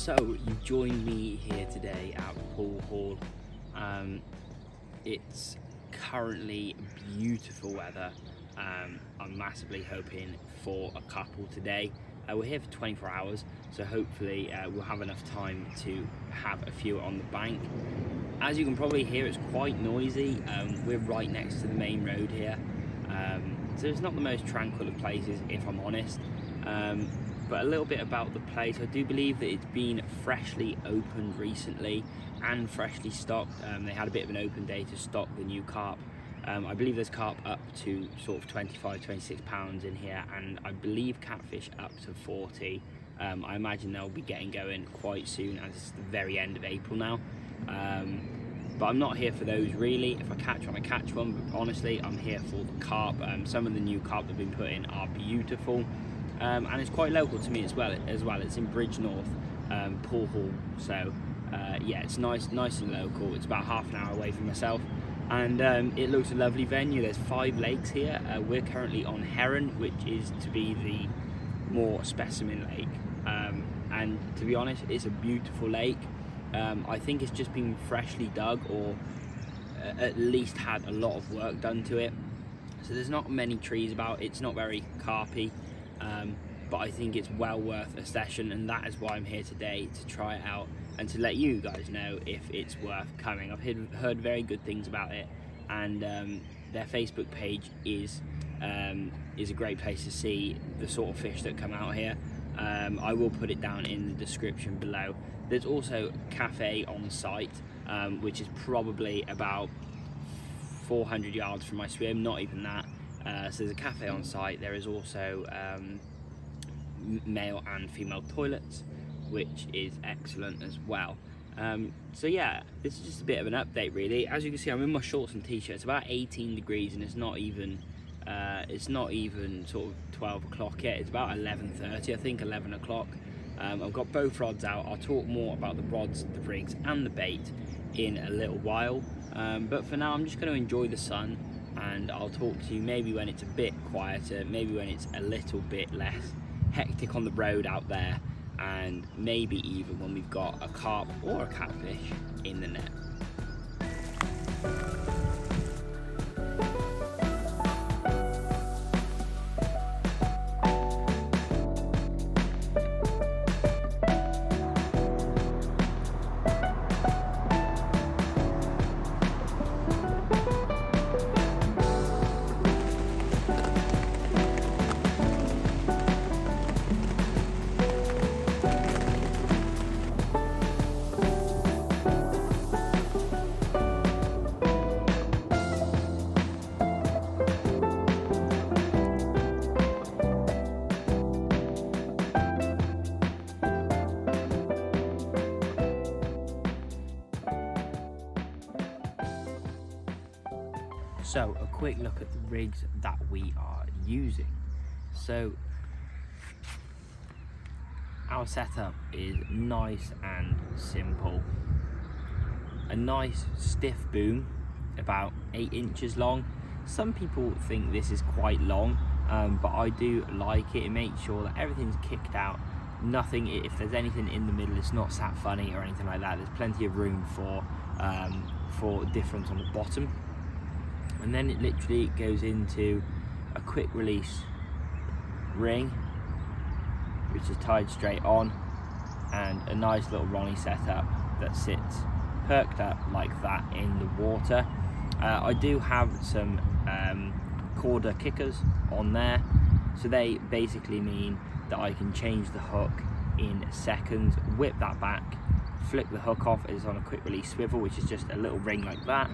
So you've joined me here today at Poolehall. It's currently beautiful weather. I'm massively hoping for a couple today. We're here for 24 hours, so hopefully we'll have enough time to have a few on the bank. As you can probably hear, it's quite noisy. We're right next to the main road here, so it's not the most tranquil of places, if I'm honest. But a little bit about the place. I do believe that it's been freshly opened recently and freshly stocked. They had a bit of an open day to stock the new carp. I believe there's carp up to sort of 25, 26 pounds in here, and I believe catfish up to 40. I imagine they'll be getting going quite soon, as it's the very end of April now. But I'm not here for those really. If I catch one, I catch one, but honestly, I'm here for the carp. Some of the new carp that have been put in are beautiful. And it's quite local to me as well. It's in Bridgnorth, Poolehall. So yeah, it's nice and local. It's about half an hour away from myself, and it looks a lovely venue. There's 5 lakes here. We're currently on Heron, which is to be the more specimen lake. And to be honest, it's a beautiful lake. I think it's just been freshly dug, or at least had a lot of work done to it. So there's not many trees about. It's not very carpy. But I think it's well worth a session, and that is why I'm here today, to try it out and to let you guys know if it's worth coming. I've heard very good things about it, and their Facebook page is a great place to see the sort of fish that come out here. I will put it down in the description below. There's also a cafe on site, which is probably about 400 yards from my swim, not even that. So there's a cafe on site. There is also male and female toilets, which is excellent as well. So yeah, this is just a bit of an update really. As you can see, I'm in my shorts and t-shirt. It's about 18 degrees, and it's not even sort of 12 o'clock yet. It's about 11:30, I think 11 o'clock. I've got both rods out. I'll talk more about the rods, the rigs and the bait in a little while, but for now I'm just going to enjoy the sun, and I'll talk to you maybe when it's a bit quieter, maybe when it's a little bit less hectic on the road out there, and maybe even when we've got a carp or a catfish in the net. So a quick look at the rigs that we are using. So our setup is nice and simple. A nice stiff boom, about 8 inches long. Some people think this is quite long, but I do like it. It makes sure that everything's kicked out. Nothing, if there's anything in the middle, it's not sat funny or anything like that. There's plenty of room for difference on the bottom. And then it literally goes into a quick release ring, which is tied straight on, and a nice little Ronnie setup that sits perked up like that in the water. I do have some corder kickers on there, so they basically mean that I can change the hook in seconds, whip that back, flick the hook off. It's on a quick release swivel, which is just a little ring like that,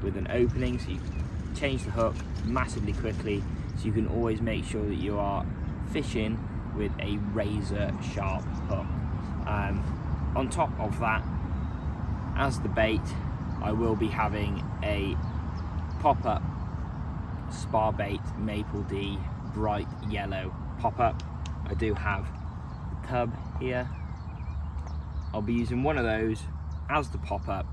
with an opening, so you can change the hook massively quickly, so you can always make sure that you are fishing with a razor sharp hook. On top of that, as the bait, I will be having a pop-up spar bait Maple D bright yellow pop-up. I do have the tub here. I'll be using one of those as the pop-up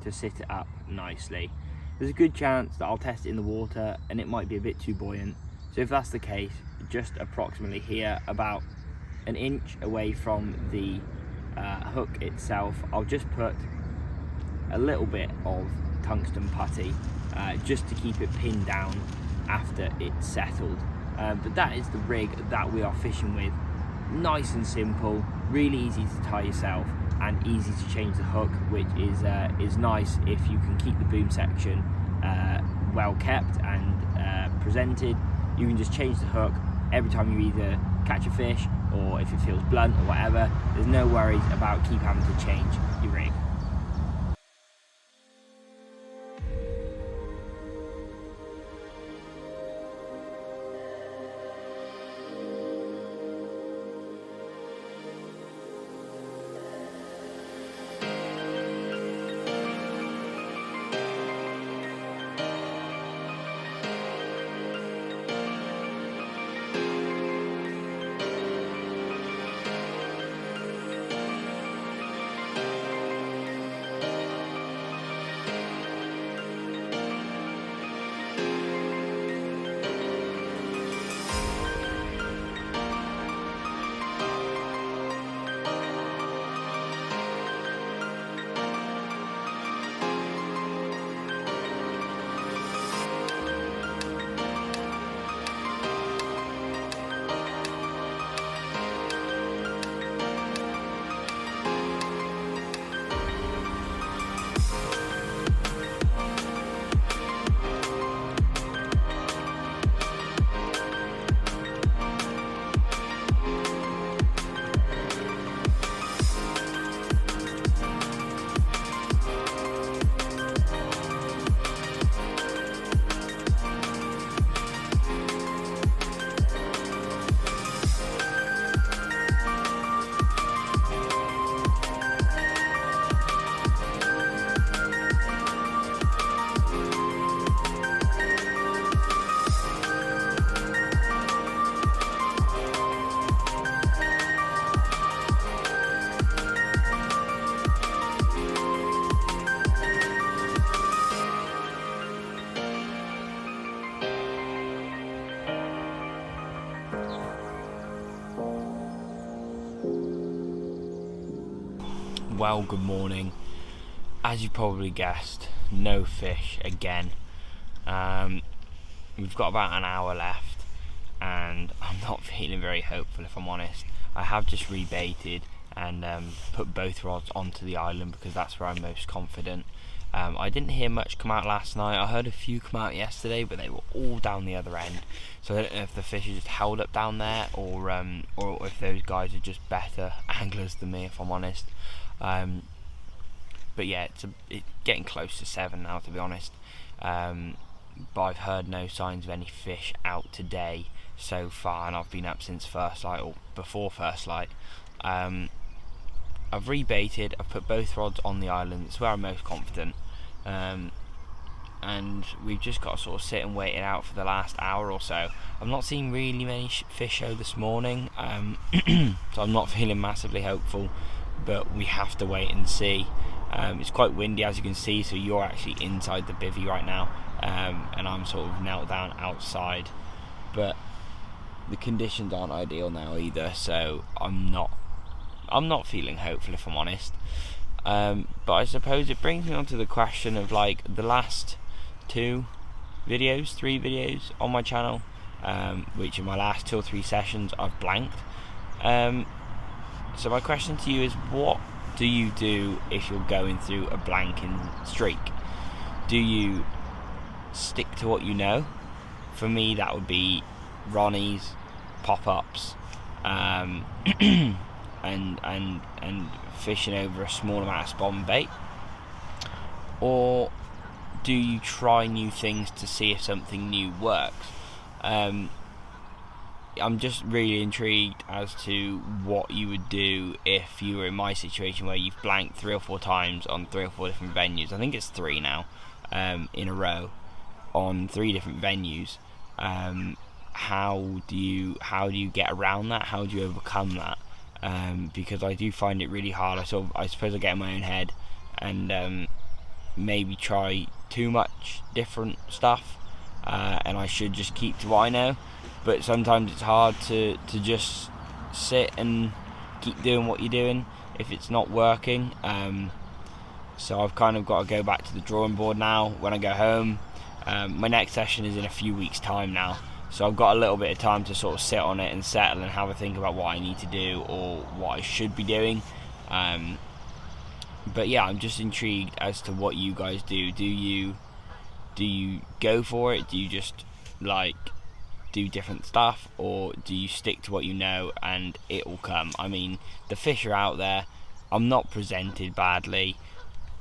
to sit it up nicely. There's a good chance that I'll test it in the water and it might be a bit too buoyant, so if that's the case, just approximately here, about an inch away from the hook itself, I'll just put a little bit of tungsten putty just to keep it pinned down after it's settled. But that is the rig that we are fishing with. Nice and simple, really easy to tie yourself, and easy to change the hook, which is nice if you can keep the boom section well kept and presented. You can just change the hook every time you either catch a fish, or if it feels blunt or whatever. There's no worries about keep having to change your rig. Well, good morning. As you probably guessed, no fish again. We've got about an hour left, and I'm not feeling very hopeful, if I'm honest. I have just rebaited and put both rods onto the island because that's where I'm most confident. I didn't hear much come out last night. I heard a few come out yesterday, but they were all down the other end. So I don't know if the fish are just held up down there, or if those guys are just better anglers than me, if I'm honest. But yeah, it's getting close to 7 now, to be honest. But I've heard no signs of any fish out today so far, and I've been up since first light, or before first light. I've rebaited, I've put both rods on the island. It's where I'm most confident, and we've just got to sort of sit and wait it out for the last hour or so. I've not seen really many fish show this morning, so I'm not feeling massively hopeful, but we have to wait and see. It's quite windy, as you can see, so you're actually inside the bivvy right now, and I'm sort of knelt down outside, but the conditions aren't ideal now either, so I'm not feeling hopeful, if I'm honest. But I suppose it brings me on to the question of, like, the last 3 videos on my channel, which in my last 2 or 3 sessions I've blanked. So my question to you is, what do you do if you're going through a blanking streak? Do you stick to what you know? For me, that would be Ronnie's, pop-ups, and fishing over a small amount of spawn bait. Or do you try new things to see if something new works? I'm just really intrigued as to what you would do if you were in my situation, where you've blanked 3 or 4 times on 3 or 4 different venues. I think it's 3 now, in a row on 3 different venues. How do you get around that? How do you overcome that? Because I do find it really hard. I suppose I get in my own head and maybe try too much different stuff, and I should just keep to what I know. But sometimes it's hard to just sit and keep doing what you're doing if it's not working. So I've kind of got to go back to the drawing board now when I go home. My next session is in a few weeks' time now, so I've got a little bit of time to sort of sit on it and settle and have a think about what I need to do or what I should be doing. But yeah, I'm just intrigued as to what you guys do. Do you go for it? Do you just like do different stuff, or do you stick to what you know and it will come? I mean, the fish are out there. I'm not presented badly.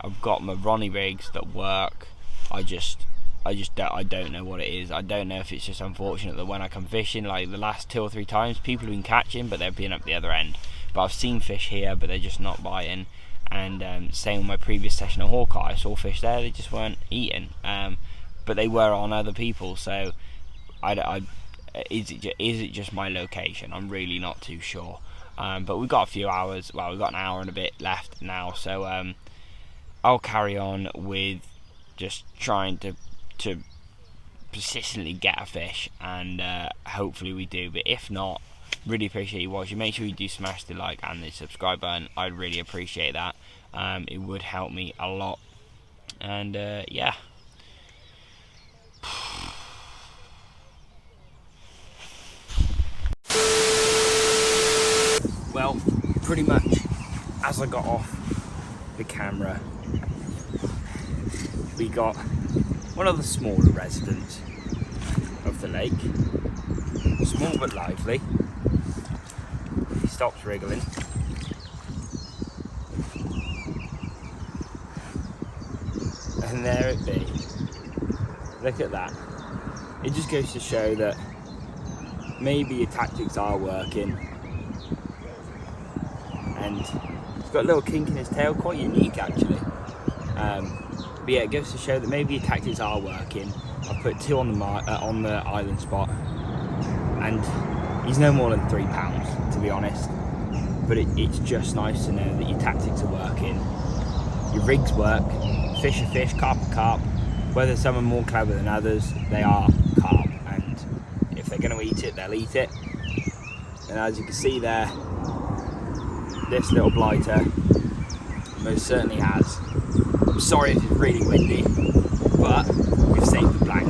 I've got my Ronnie rigs that work. I don't know what it is. I don't know if it's just unfortunate that when I come fishing, like the last 2 or 3 times, people have been catching, but they've been up the other end. But I've seen fish here, but they're just not biting. And same with my previous session at Hawkeye, I saw fish there, they just weren't eating. But they were on other people, so is it just my location? I'm really not too sure. But we've got a few hours. Well, we've got an hour and a bit left now, so I'll carry on with just trying to persistently get a fish, and hopefully we do. But if not, really appreciate you watching. Make sure you do smash the like and the subscribe button. I'd really appreciate that. It would help me a lot. And yeah. Well, pretty much as I got off the camera, we got one of the smaller residents of the lake. Small but lively. He stops wriggling. And there it be. Look at that. It just goes to show that maybe your tactics are working. And he's got a little kink in his tail, quite unique actually. But yeah, it goes to show that maybe your tactics are working. I've put 2 on the island spot, and he's no more than £3, to be honest. But it's just nice to know that your tactics are working. Your rigs work. Fish are fish, carp are carp. Whether some are more clever than others, they are carp, and if they're going to eat it, they'll eat it. And as you can see there, this little blighter most certainly has. I'm sorry if it's really windy, but we've saved the blank.